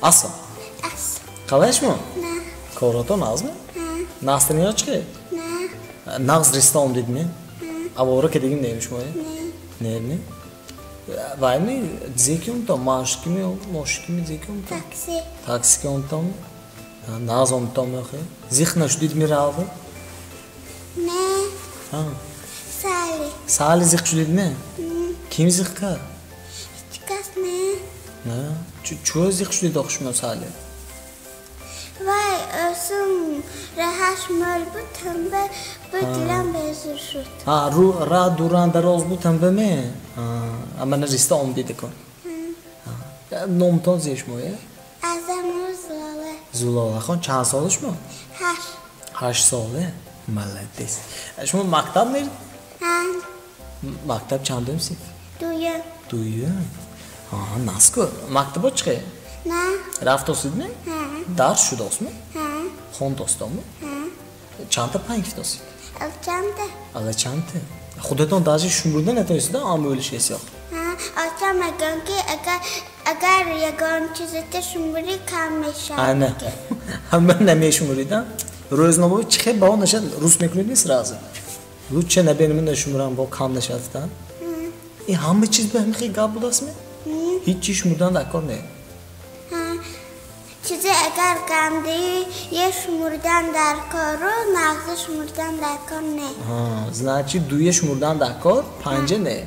Asıl. Asıl. Kalaş mı? Ne? Kavrato naz mı? Naz ne açık? Ne? Naz restom dedi mi? Avora kedigim neymiş bu? Ne? Vay mı? Zekiyorum da maaş kimi yok, maaş kimi zekiyorum da. Taksi. Taksi ki onu tam. Naz onu tam yok. Zihna şu dedi mi ravi? Ne? Ha. Salih. Salih zih şu dedi mi? Kim zih ka? Çıkas ne? Ne? Çoğu zih şu dedi okşmuyor Salih. Vay olsun. Rahaş mol bu tamba bu dilan bezir şut. Ha, ra duran daroz bu tembe mi? Ha, ama ne riste on dedi kon. Ha. Nomton ziş mu ya? Azamur zulalı. Zulala kon çan solish mu? Har. 8 soli. Молодец. Shuma maktab nerede? Ha. Maktab çandayım sen? Duyu. Duyu. Ha, nasıl? Maktab açık. Ne? Raft dostu mi? Ha. Dars şu dost mu? Ha. Hon dostu mu? Ha. Çanta pangi dostu. Alçamda. Allah çanta. Xudodan daji shumurda natoysa da ama öyle şeysi yok. Ha. Alçam aganki agar yagan çizete shumburi kameşa. Aynen. Ben ne meşhuruydu? Roznavoy çıkıp bana neşe Rus mekunuydu sırası. Lütfen ne benim de şumuran bu kanlaşattan. Hamı çiz ben mi gabudas mı? Hiç iş buradan da kor ne? Çize agar gandi ye shumurdan dar koru nagzı shumurdan dar kor ne? Ha, значит duye şumurdan da kor, panca ne?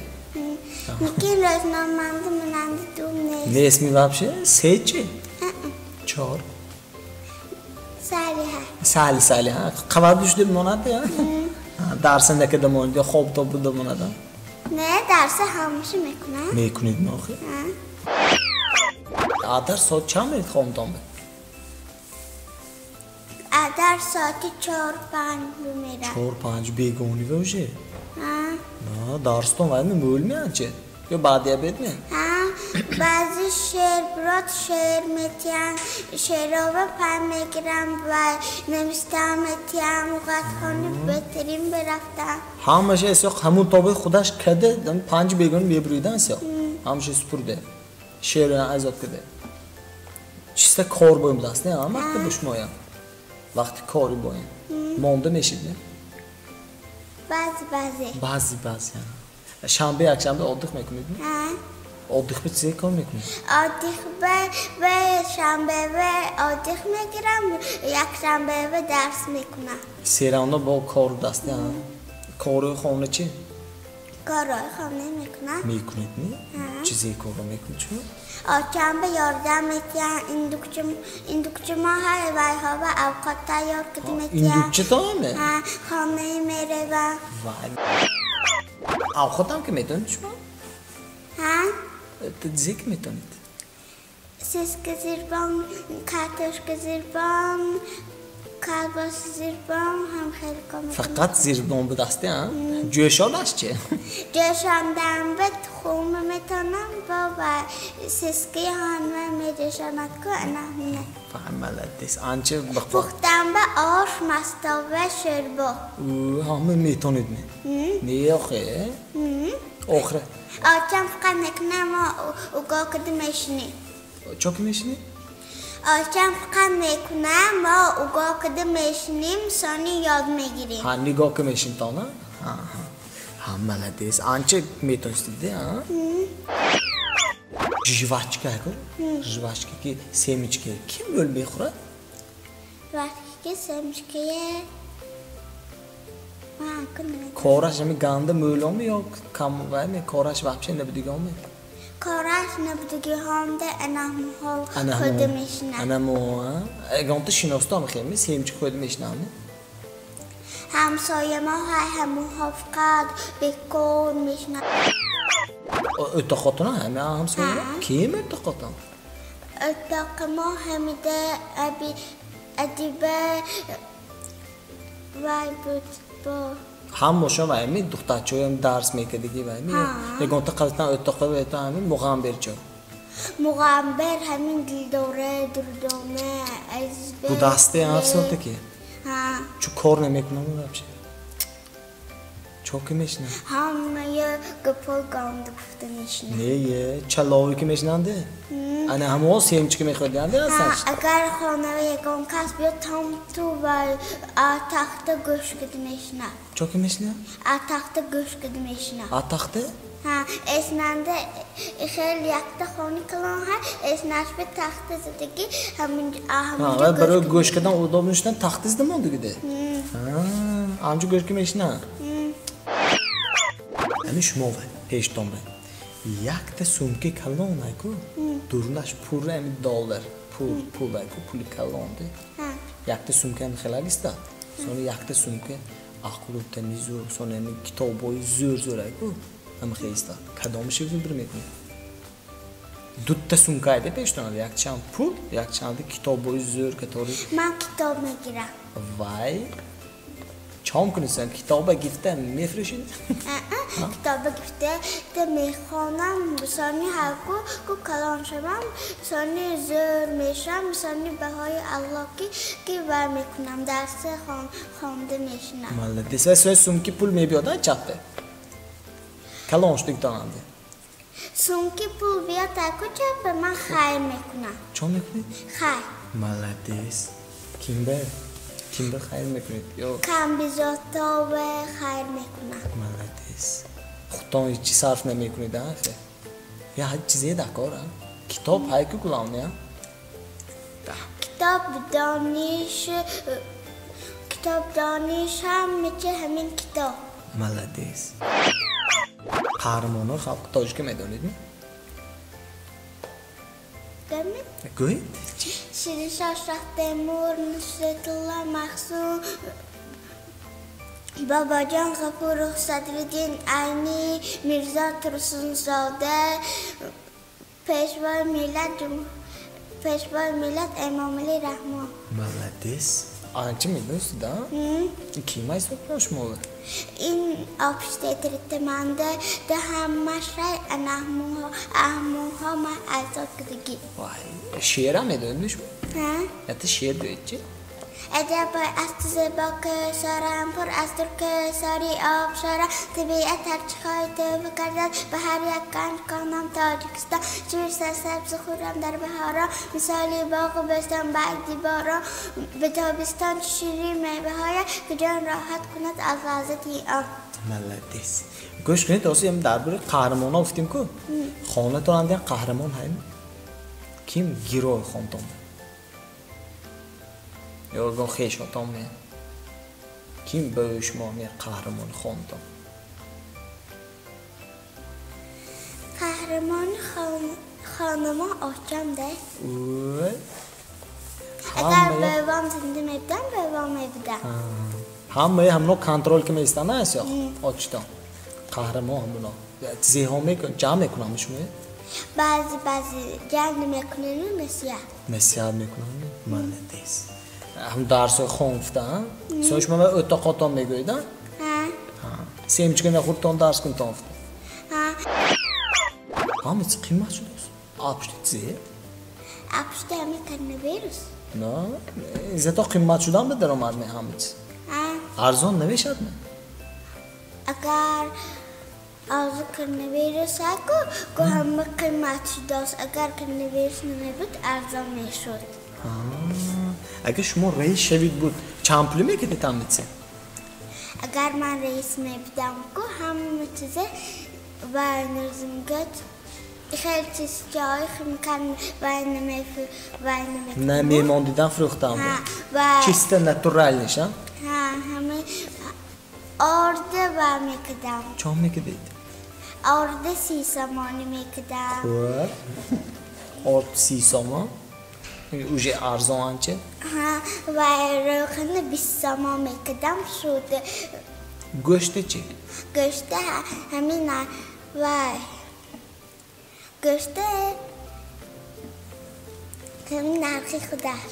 Nikin roznamandı mınandı dum ne? Ne ismi вообще? Seyçi. Çor. Saliha. Salih ha. Qavar düşdü mü ona da ya? Dersinde kadar oynuyor, xob topu da buna da. Ne derse hamışı mekuna? Mekunid mi oxi? Adar saat çam mı xomdan mı? Adar saati 4-5 mera. 4-5 begoni ve oje. Ha. Na, darston var mı bölmüyor ki? Yo badiye bedmi? Ha. Bazı şehir brot şehir metiyan şehirova parmegram ve nemistan metiyan mugatkhani beterin beraftan. Hamma şey yok. Hamun tabi xudaş kade 5 begoni bebruydan yok. Hamma şey süpürde. Şehirine azat kade. Çiste kor boyum dast ne ama da boşmoya. Vakti kor boyun. Monda neşidi. Bazı. Bazı yani. Şambe akşamda olduk mekunid mi? Ha. Olduk mu size kor mekunid? Olduk ve şambe ve olduk megram yakşambe ve ders mekuna. Seranda bu kor dast ya. Koru xonu çi? Koroy xone mekuna. Mekunid mi? Çize kor mekunid çu? Şambe yardım etiyan indukçuma hay vay hava avkatta yorkıdım etiyan. İndukçu tamam mı? Ha. Xone mereva. Vay. Avkatam ki metonit mu? Ha. Zik metonit. Siska zirban, kartoşka zirban, kalbası zirban, hem xelkom. Fakat zirbon bu dast ya. Cöşolaş çi? Cöşandan bet xumu metonam baba siski hanma medeşanat ko anahne. Fahmalades. Ançı bak bak. Fuhtan ba ağaç mastav ve şerbo. Hamı metonit mi? Ne yok ya? Okhre. Açam fakat neknama ugo kıdımeşini. Çok meşini? Açam fakat neknama ugo kıdımeşinim sonu yadma gireyim. Ha nigo ke meşin tona? Ha. Hammalades. Ançı metonit dedi ha. Jvaçka ko? Jvaçka ki semiçke. Kim ölmeyi xura? Vakti semşkeye. Koraş mi ganda möyle mi yok? Kam var mı? Koraş вообще ne bidiyor mu? Koraş ne bidiyor hamda anam hol kıdımeşine. Anam o. Ganta şinostan mı xemi? Semiçke kıdımeşine mi? Hamsoyama hay hem hafqad bekon meşne. Öte katına hem hamsoya. Kim öte katan? Ötaqama hem de abi adibe vay bu. Hammoşa var mı? Duhtaçoyam ders mekadigi var mı? Ganta qaltan öte qava öte hem muğamberço. Muğamber hem dildore durdome azbe. Bu dastı yapsın ki. Ha. Şu kor ne meknamı var bir şey. Çok kim meşina? Hamıya pul qandı pufta meşina. Neye? Çalovi kim meşinandı? Ana hamı o sevimçi kim meşinandı ya saç. Agar xonava yagon kas biyo tam tu va ataxta go'sh kedi meşina. Çok kim meşina? Ataxta go'sh kedi meşina. Ataktı? Ha, esnanda xel yakta xoni kalan ha, esnash be taxta zadagi hamin Ha, ve böyle göçkeden udobnuştan taktizdi mi oldu gide? Ha, amca göçke meşina. Hani şu mova, peşton be. Yakta sumke kalon ayku. Durnaş pur emi dolar. Pul ayku, puli kalondu. Ha. Yakta sumke emi helal ista. Sonra yakta sumke akulu temizu, sonra emi kitaboy zür ayku. Emi xeyista. Kadomu şevdin bir metni. Dutta sumkaydı peşton yakçan pul, yakçan da kitaboy zür katori. Man kitob megiram. Vay. Çam کنی sen kitaba giften میفروشید؟ کتاب گفته ده میخوانم سانی حقو کو کلام شوم سانی زر میشم سانی بهای الله کی ور میکنم درس خوانده میشنم Vallahi dese söz sumki pul mebiyodan çattı. Kalonçtuk tanandı. سونکی پول بیاد تا کجا به من خیر میکنم Çam mekunid? خیر Malades. Kimber? Kimber hayır mekunid? Yok. کم بیزاتا و خیر میکنم Malades. Xutdan hiç sarf ne mekunid ha? Ya hadi çizeye dakor ha. Kitap hayki kullanıyor ya. کتاب دانش هم میشه همین کتاب Malades. Kahramanı halk tojka medonid mi? دمی Gayet. شیرین شاشرخ تیمور نصرت الله مخزوم بابا جان غفور صدرالدین عینی میرزا ترسونزاده پیشوای ملت امام علی رحمان Malades. Ançı mıydın da? Kim ay sokmuş mu olur? این آبشتیترتمنده ده همه شای احموها ما ازاد کدگی Vay. Şiire mi dönmüş mü? ها؟ Ya da şiir dönüşü. ادب است زباک سارم پر از ترک ساری آب شارا طبیعت هرچی خواهی تو کردن به هر یک گنج کانم تاجیکستان شیر سبز خورم در بهارا مثالی باغ و بستان بعدی بارا به تابستان شیری میوه های که جان راحت کند از لحظتی آن Malades. Göç günü de olsa hem darbiri kahramona uftim ku. Xona toran diyen kahraman hayım. Kim? Giroy xontom. Yorgun xeş otom mi? Kim bölüşmon ya kahraman xontom. قهرمان خانما آچم ده Uy. اگر بابام زنده میبودم بابام میبودم Hammayı hamno kontrol kime istemez ya. Açtan. Kahraman hamno. Zihome cam ekonamış mı? بعضی جنگ میکنن مسیح Mesya mekunam. Malades. Ham darsı xonfta. Soşma ve öte qatom megoyda. ها Semçkene xurton dars kun tonfta. ها Hamıç qiymat şudos. Apştitsi. اپشته همی کنه ویروس No. Zeto qiymat şudan mı daromad me hamıç? ها Arzon ne veşad mı? اگر آرزو کنه ویروس اگه که همه قیمتی داشت اگر کنه ویروس نمی بود ارزان میشد Aga şumo reis şevit bud. Çamplı mı ki tam bitse? اگر من رئیس می بودم که همه چیزه برنرزم گد خیلی چیز جای خیلی کن Ne memondiden fruhtan ها bu. و Çiste natural nişan. ها همه آرده و میکدم Çam mı ki deydi? آرده سی سامانی میکدم Kur. Ort sisama. Uje arzon ançe. ها و روغن 20 سامان میکدم شد Göçte çek. گشته همین و گشته همین نرخی خودش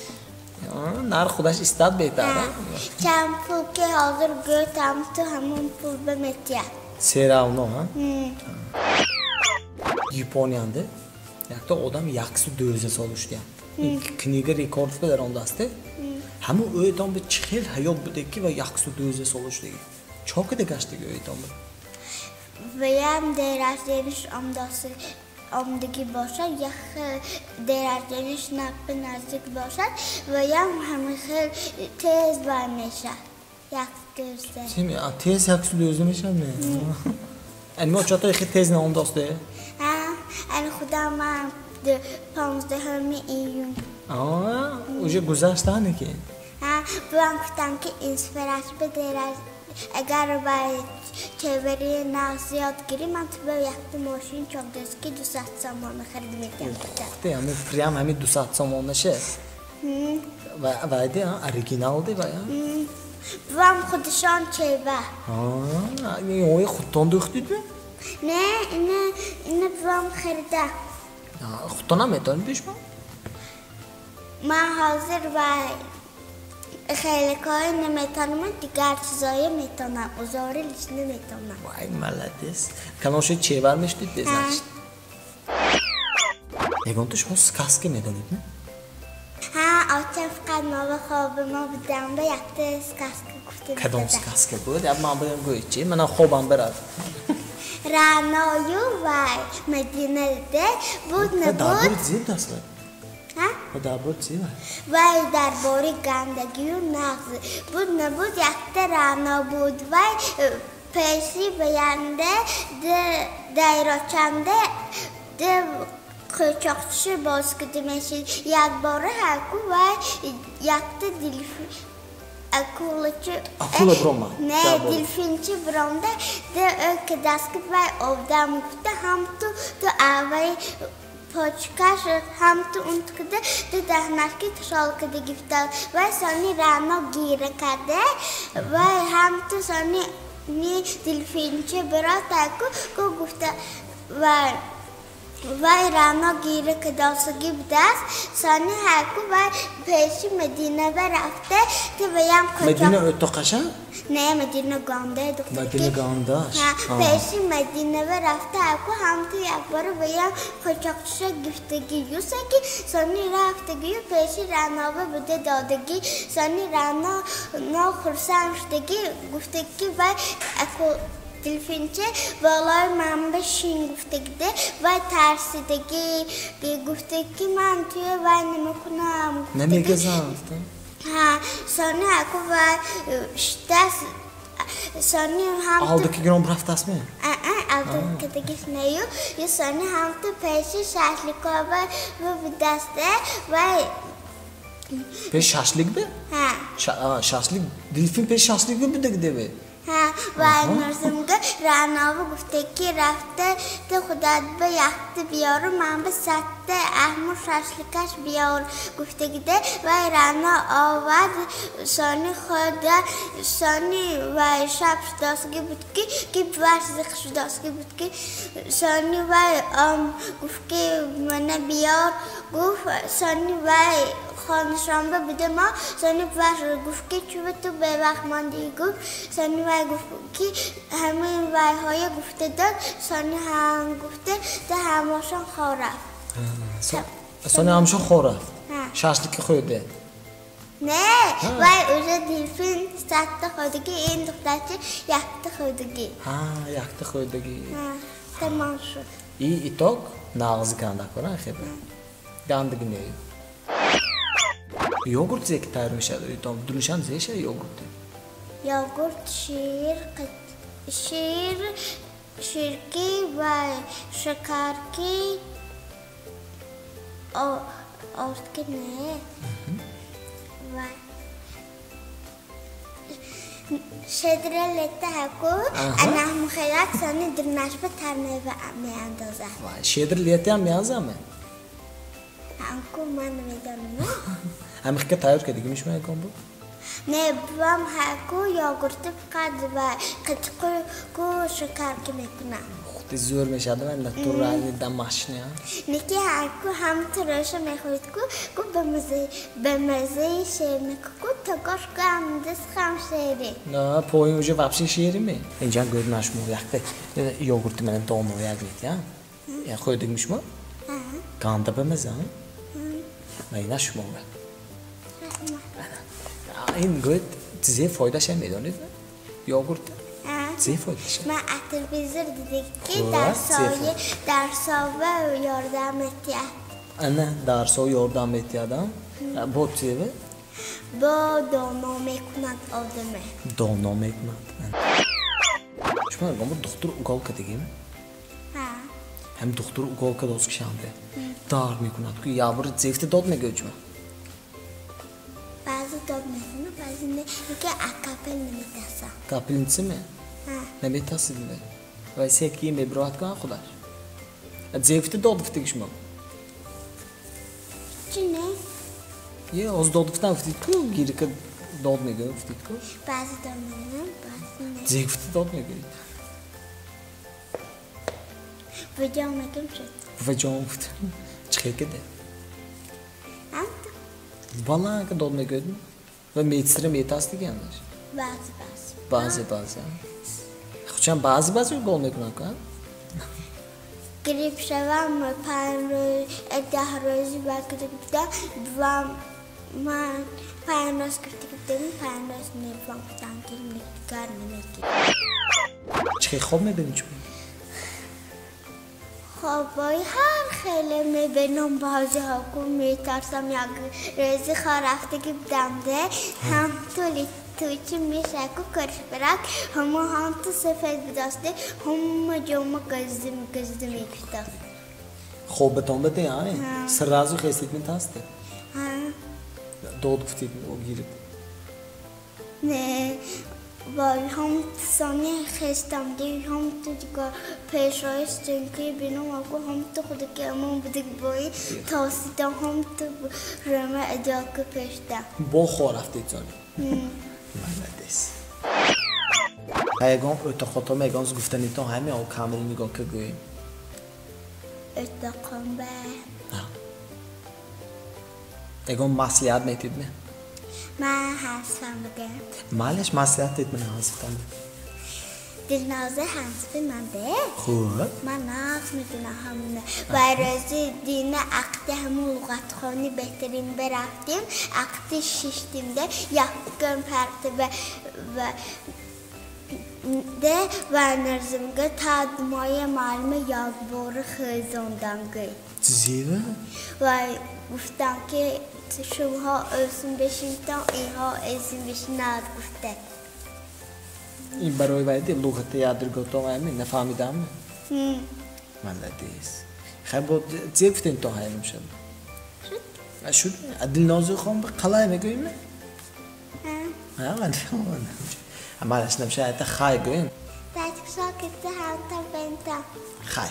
Nar xudaş istad behtar. چند پول که حاضر گرتم تو همون پول به متیه Seravno ha. Yaponiyanda yakta odam yaksu döze soluştu ya. Kniga rekord bilan ondasdı. Hamu öydon bir chixil hayot budeki ve yaksu döze soluştu. Çok da kaçtı göğüydüm. Veya değerleniş omdagi boshar, ya değerleniş nakbi nazik boshar veya hamı tez vermişler. Yakıştırsa. Şimdi tez yakıştırıyor özlemişim ne? Yani o çatı iki tez ne onda işte? Ha, yani خودم de 15 iyun. Уже گذشته ne ki? Ha, bu ankutan ki inspirasyon değerler. Eğer ben çevreye naziyat gireyim, ben tabi yaktım o şeyin çok düz ki düz atsam onu hırdım De yani priyam hemi düz atsam onu şey. Ve de orijinal de baya. Bu an kuduşan çevre. Yani o xutdan döktü mü? Ne bu an hırda. Xutdan mı etan biş mi? Ben hazır ve خیلی کاری نمیتونم دیگر چیزایی میتونم ازاریش نمیتونم Vay malades. Kan o şey çevirmişti de zaten. Egontuş bu skaske neden mi? Ha, açan faqat nova خوابم بودم و یکتا skaske گفته Kadon skaske bu. Ya ben bayım goyçi. Bana xobam berat. رانایو و مدینه بود Da نبود bir zil daslı. ها O da bir zil var. و درباره گندگی و نقض بود نبود یکتا رانا بود و پیشی بیانده دیراچنده قچاقچی باز کدیمشید یک باره حکو و یکتا Akula broma. Ne dilfinci bromda de öke daskit ve ovdam kute ham tu avay poçkaş ham tu untkede de dahnarki tşalkede giftal ve sani rano gire kade ve ham tu sani ni dilfinci brata ko gufta ve Vay rano gire kadası gibi ders. Sani haku vay peşi Medine ve rafte te veyam kaçak. Medine ötü kaşa? Ne Medine Ganda'ya doktor. Medine Gandaş. Peşi Medine ve rafte haku hamti yapları veyam kaçakçı güftegi yusaki. Sani raftegi peşi rano ve bude dadegi. Sani rano no hırsanştegi güftegi ve akıl dilfince vallahi mən bir şey güftəgdə və tərsidəki güftəki mən tüyə və nəmə kunam. Ne mi gezandı? Ha, sonra aku və ştas sonra ham Aldaki gün braftas mı? aldaki ne yok. Ya sonra ham tu peşi şaşlıkova və vidasdə və Peş şaşlık be? ha. Şaşlık dilfin peş şaşlık be de gidevi. ها و نرسمگه رعناوه گفته که رفته ده خودت به یخت بیارو من به سطح احمر ششلکش بیار گفته گده و رعنا آورد سانی خود سانی و شب شداسگی بود که برش زخ شداسگی بود که سانی و گفت که منه بیار گفت سانی و خانشان به بده ما سانی برش گفت که چوبه تو به وقت ماندی گفت سانی و گفت که همین ویهای گفته داد سانی هم گفته ده هماشان خورف Sonra amşa xora. Şaşlık koydu. Ne? Vay öyle dilfin sattı koydu ki en doktorcu yaktı koydu ki. Ha, yaktı koydu ki. Tamam şu. İyi itok nağızı kanda koran xebe. Gandı güne. Yogurt zeki tayarmış adı. Tam duruşan zeşe yogurt. Yogurt, şirki ve şekerki ortki ne? Ve şedrelette haku ana muhayyat sani dirnaş ve terme ve meyandaza. Vay, şedrelette ham yazar mı? Anku man medanım. Hem xike tayar kedigmiş mi ekon bu? Ne babam haku yogurtu faqat va qatiqu shakarki mekunam. Xuddi zo'r meshadi men naturalnidan mashina. Niki haku ham turasha mehutku ku bemaze şermeku takoshku ham dis ham şeri. Na, poyun уже вообще şeri mi? Encan görünüş mü yakta. Yogurtu menen doğma yaglit ya. Ya koydukmuş mu? Kanda bemez ha. Neyna şu mu? این گوید چیزی فایده شد میدونید یogurt زیف ودیشه من اتلویزیون دیدم که خب، درسا و یاردم اتیاد نه درس و یاردم اتیادم با چیه با دانا میکنند آدمه دانا میکنند شما گم دکتر اقال کدیم هم دکتر اقال کد از کشانده دار میکند که یابر زیفت داد میگویم بعضی داد میکنه بعضی نه که اکاپل نمیتاسا کاپل نیسمه نمیتاسی دیگه واسه کی میبرات کن خداش زیفت داد فتیش ما چی نه یه از داد فتن فتید تو گیری که داد میگه فتید کوش بعضی داد میکنه بعضی نه زیفت داد میگه ویدیو میگم شد و جام فت چه کده هم والله که داد میگه و میتسره میتاس دیگه انداش بعضی خودشان بعضی گل میکنن کن گریب شوم 5 روز 10 روزی وقت گفتم و من 5 روز گفتم 5 روز نمیفهمم که کار نمیکنم چه خوب میبینی چون خوابای هر خیلی میبینم بعضی ها که میترسم یک روزی خرافته که بدمده هم توی میشه که کرش برک هم تو سفید بداسته هم جمع گزده میکشتم خوب بتون بده یعنی سر رازو خیستید میتاسته داد فتید و گیرید نه وای هم ثانیه خستم دی هم تو دیگه پیشایستن که بینم اگه هم تو خود که امون بودی بایی تاسیدم هم تو رمه اجاک پیشتم با خور رفتید زانی ملدیس ایگان اوتا خطا میگانز گفتنی تو همه او کامل میگان که گوییم اوتا قنبه ایگان مسئلیت میتید نه من حسفم بگم مالش مسئلیت دید من حسفتم دلنازه حسفی من به خوب من ناز میدونم همونه برازی دینه عقد همون لغت خانی بهترین برفتیم عقد ششتیم ده یکم پرت و نرزمگه تا دمای معلومه یک بار خیزاندنگه زیوه و گفتم که شما ارسون بشین تا اینها ارسون بشین ناد گفته این برای باید لغت یادرگاه همه نفهمیدم ملدیس خیلی بود زیر گفتین تو هایم شد شد دلنازه خواهم به قلعه میگویم نه من فهمم اما اش نمیشه حتی خای گویم ساکت هم تا بنتا خای